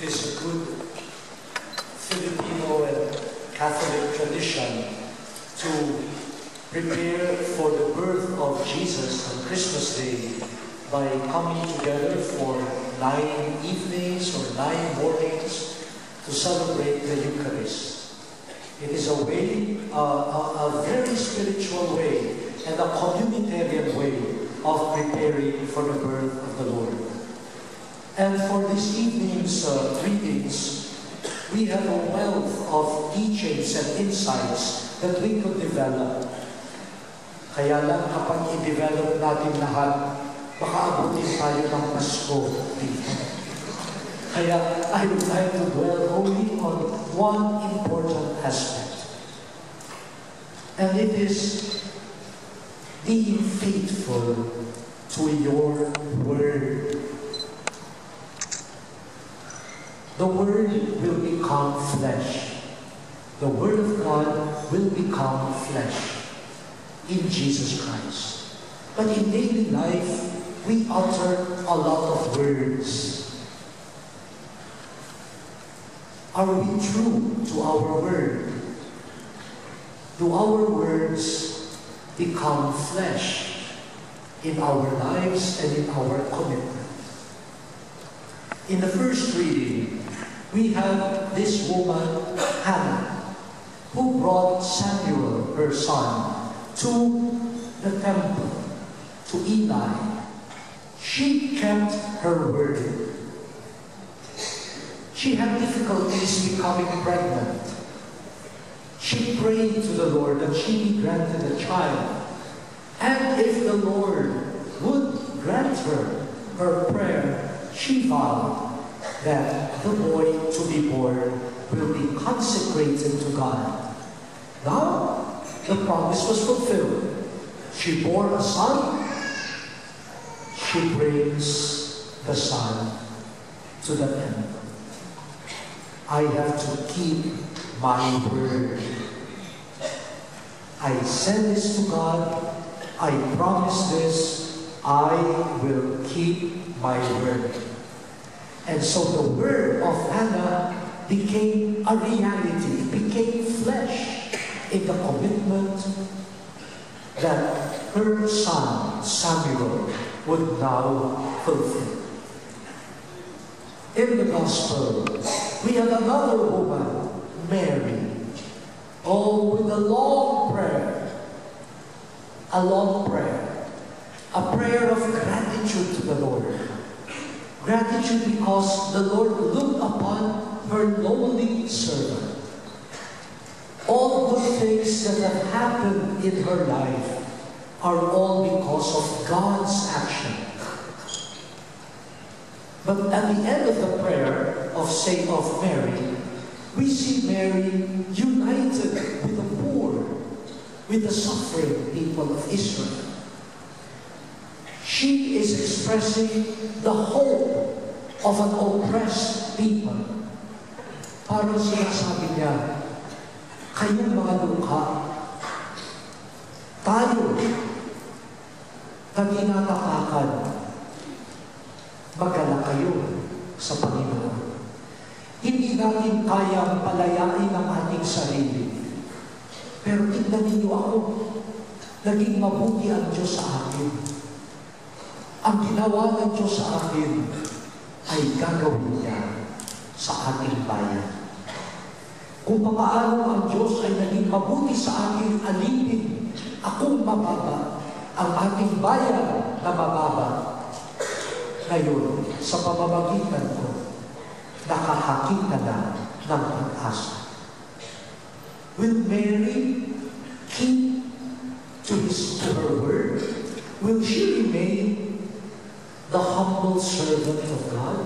It is a good Filipino and Catholic tradition to prepare for the birth of Jesus on Christmas Day by coming together for 9 evenings or 9 mornings to celebrate the Eucharist. It is a way, a very spiritual way and a communitarian way of preparing for the birth of the Lord. And for this evening's readings, we have a wealth of teachings and insights that we could develop. Kaya lang kapag i-develop natin lahat, baka abutin tayo ng Pasko dito. Kaya I would like to dwell only on one important aspect. And it is being faithful to your word. The Word will become flesh. The Word of God will become flesh in Jesus Christ. But in daily life, we utter a lot of words. Are we true to our word? Do our words become flesh in our lives and in our commitment? In the first reading, we have this woman, Hannah, who brought Samuel, her son, to the temple, to Eli. She kept her word. She had difficulties becoming pregnant. She prayed to the Lord that she be granted a child. And if the Lord would grant her her prayer, she vowed that the boy to be born will be consecrated to God. Now, the promise was fulfilled. She bore a son. She brings the son to the temple. I have to keep my word. I said this to God. I promise this. I will keep my word. And so the word of Hannah became a reality. It became flesh in the commitment that her son, Samuel, would now fulfill. In the Gospel, we have another woman, Mary. Oh, with a long prayer. A long prayer. A prayer of gratitude to the Lord. Gratitude because the Lord looked upon her lowly servant. All good things that have happened in her life are all because of God's action. But at the end of the prayer of Mary, we see Mary united with the poor, with the suffering people of Israel. She is expressing the hope of an oppressed people. Parang sinasabi niya, kayong mga lukha, tayo na tinatakakan, magala kayo sa Panginoon. Hindi natin kayang palayain ang ating sarili. Pero tignan ninyo ako, naging mabuti ang Diyos sa akin. Ang ginawa ng Diyos sa akin ay gagawin niya sa ating bayan. Kung paano ang Diyos ay naging mabuti sa akin, alipin akong mababa, ang ating bayan na mababa. Ngayon, sa pamamagitan ko, nakakakita na ng pag-asa. Will Mary keep to her word? Will she remain the humble servant of God?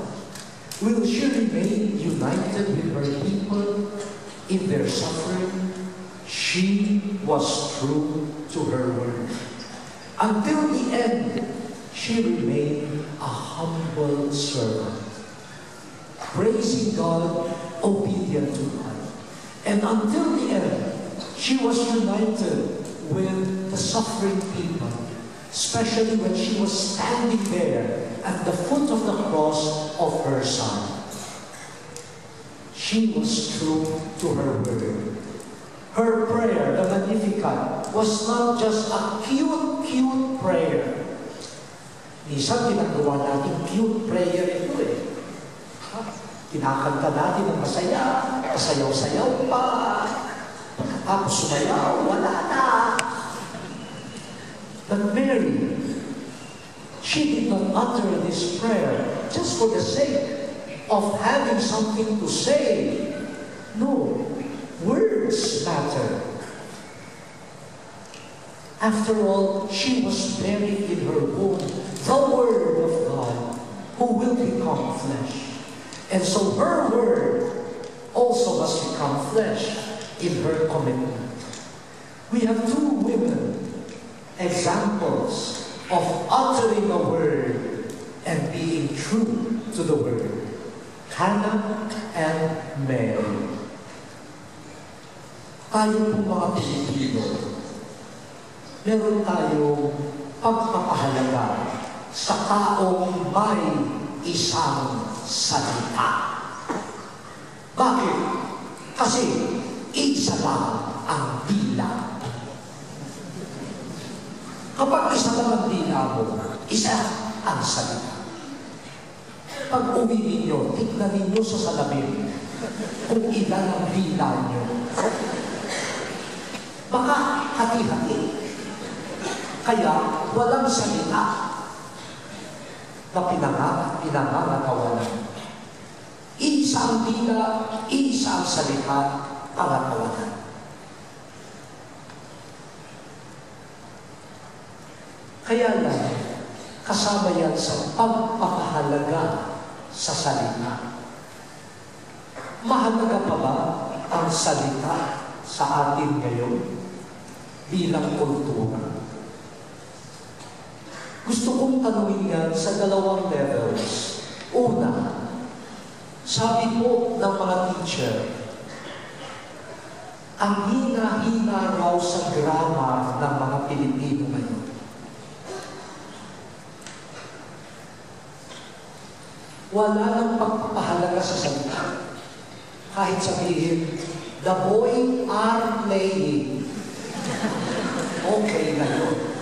Will she remain united with her people in their suffering? She was true to her word. Until the end, she remained a humble servant, praising God, obedient to God. And until the end, she was united with the suffering people, especially when she was standing there at the foot of the cross of her son. she was true to her word. Her prayer, the Magnificat, was not just a cute prayer. Minsan ginagawa natin cute prayer ito eh. Kinakanta natin ng masaya, sayaw-sayaw pa, pagkatapos sumayaw, wala na. But Mary, she did not utter this prayer just for the sake of having something to say. No, words matter. After all, she was buried in her womb, the Word of God, who will become flesh. And so her word also must become flesh in her commitment. We have two women, examples of uttering a word and being true to the word. Hannah and Mary. Tayo pong mga Pilipino, meron tayong pagpapahalaga sa taong may isang salita. Bakit? Kasi isa lang ang dila. Kapag isa lang ang dila mo, isa ang salita. Pag uwi ninyo, tignan ninyo sa salamin kung ilan ang dila nyo. Baka hati-hati. Kaya walang salita na pinangangatawanan. Isa ang dila, isa ang salita, pangatawanan. Kaya lang, kasama yan sa pagpapahalaga sa salita. Mahalaga pa ba ang salita sa atin ngayon bilang kultura? Gusto kong tanungin yan sa dalawang levels. Una, sabi po ng mga teacher, ang hina-hina raw sa grammar ng mga Pilipino ngayon. Wala nang pagpapahalaga sa salita. Kahit sabihin, the boy are playing. Okay na yun.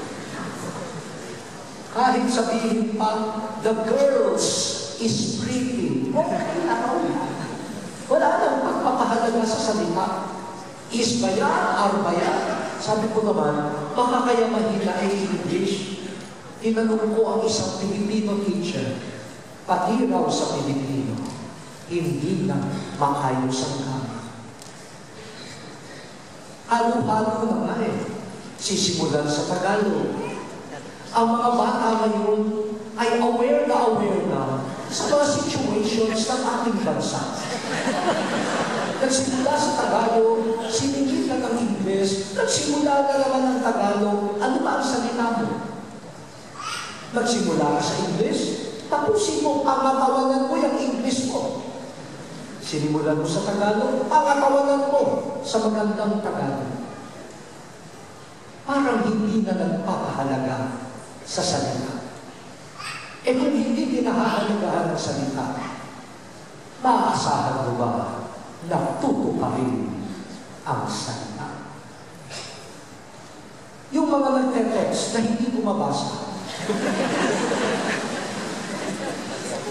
Kahit sabihin pa, the girls is pretty. Okay na yun. Wala nang pagpapahalaga sa salita. Is ba yan? Are ba yan? Sabi ko naman, baka kaya mahina ay English. Tinanong ko ang isang Filipino teacher, pati raw sa Pilipino, hindi na maayos ang kama. Halo-halo na nga eh. Sisimulan sa Tagalog. Ang mga bata ngayon ay aware na sa mga situations ng ating bansa. Nagsimula sa Tagalog, sinigil na ng Ingles, nagsimula na naman ng Tagalog, ano ba ang salita mo? Nagsimula ka sa Ingles, tapusin mo, pangatawanan mo yung English mo. Sinimulan mo sa Tagalog, pangatawanan mo sa magandang Tagalog. Parang hindi na nagpapahalaga sa salita. E kung hindi pinahahalagahan ng salita, maaasahan mo ba na tutuparin ang salita? Yung mga nagte-text na hindi bumabasa,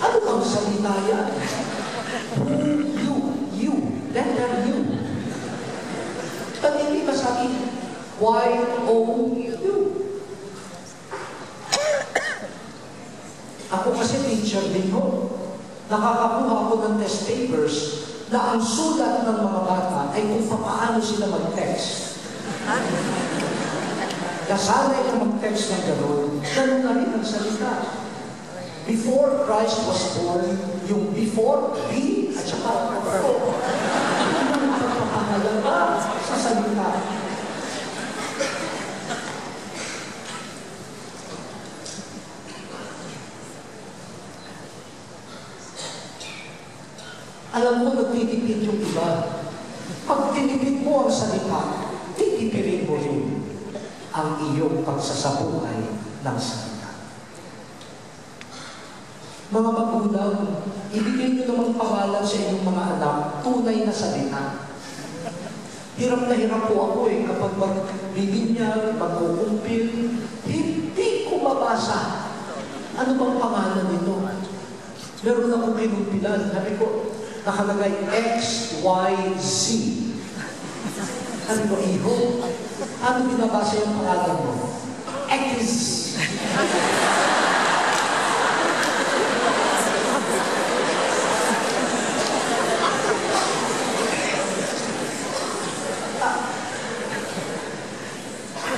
ano bang salita yan? You, letter U. Ba't hindi ba sabi, Y-O-U? Ako kasi teacher din ho. Nakakakuha ako ng test papers na ang sulat ng mga bata ay kung paano sila mag-text. Nasanay na mag-text ng gano'n, gano'n na rin ang salita. Before Christ was born, yung before, be, at saka before. Ano ang pagpapahalaga sa salita? Alam mo, nagtitipid yung iba. Pag tinipid mo ang salita, titipirin mo rin ang iyong pagsasabuhay ng salita. Mga magulang, ibigay niyo namang pangalan sa inyong mga anak, tunay na salita. Hirap na hirap po ako kapag magbibinyag, magkukumpil, hindi ko mabasa. Ano bang pangalan nito? Meron akong kinumpilan. Sabi ko, nakalagay X, Y, Z. Sabi ko, iho, ano binabasa yung pangalan mo? X.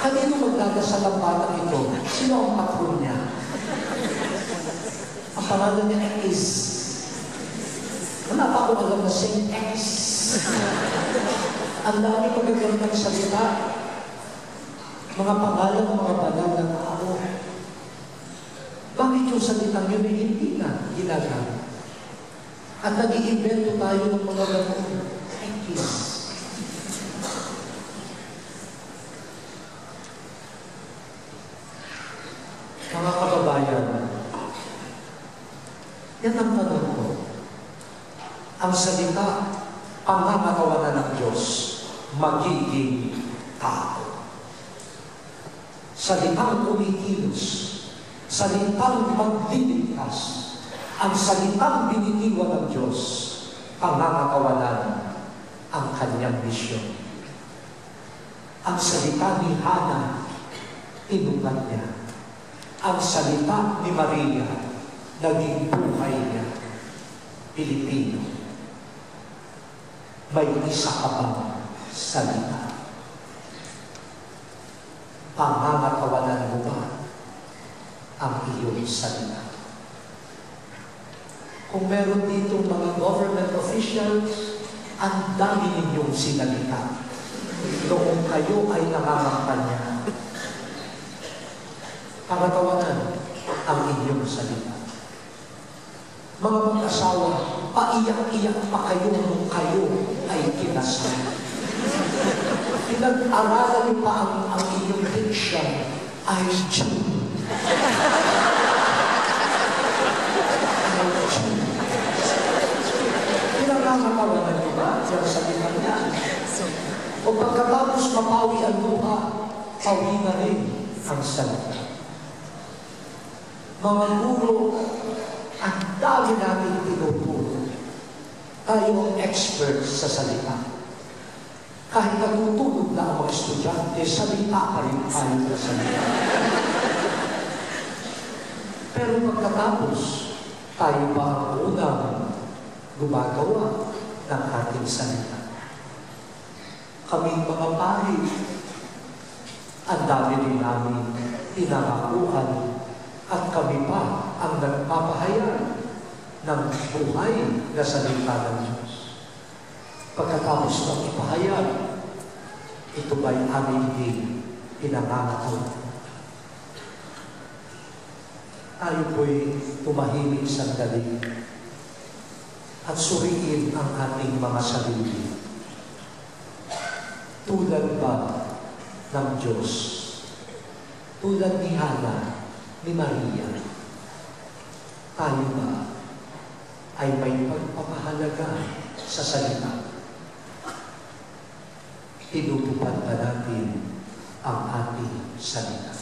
Kanino magdadasal ang batang ito? Sino ang patron niya? Ang pangalan niya is, wala pa akong alam na Saint X. Ang dami magagandang salita. Mga pangalan ng mga banal na tao. Bakit yung salitang yun ay hindi na ginagamit? At nag-iimbento tayo ng mga ganun. X. Mga kababayan, yan ang tanong ko. Ang salita, pangangatawanan ng Diyos, magiging tao. Salitang kumikilos, salitang magliligtas, ang salitang binitiwan ng Diyos, pangangatawanan ang kanyang misyon. Ang salita ni Hana, tinupad niya. Ang salita ni Maria, naging buhay niya. Pilipino. May isa ka bang salita? Pangangatawanan mo ba ang iyong salita? Kung meron dito mga government officials, ang dami ninyong sinalita. Noong kayo ay nangangampanya. Pangatawanan ang inyong salita. Mga mag-asawa, paiyak-iyak pa kayo nung kayo ay kinasal. Pinag-aralan niyo pa ang inyong diction, I'm Jew. Pinangangatawanan niyo ba yung salita niya? O pagkatapos mapawi ang luha, pawi na rin ang salita. Mga guro, ang dami namin tinuturo. Tayo ang expert sa salita. Kahit natutulog na ang mga estudyante, salita pa rin tayo sa salita. Pero pagkatapos, tayo ba ang unang gumagawa ng ating salita? Kaming mga pari, ang dami din namin pinangakuan at kami pa ang nagpapahayag ng buhay na salita ng Diyos. Pagkatapos ng ipahayag, ito ba'y amin din pinangangatawanan? Tayo po'y tumahimik sandali at suriin ang ating mga sarili. Tulad ba ng Diyos? Tulad ni Hana, ni Maria, tayo ba ay may pagpapahalaga sa salita? Tinutupad ba natin ang ating salita?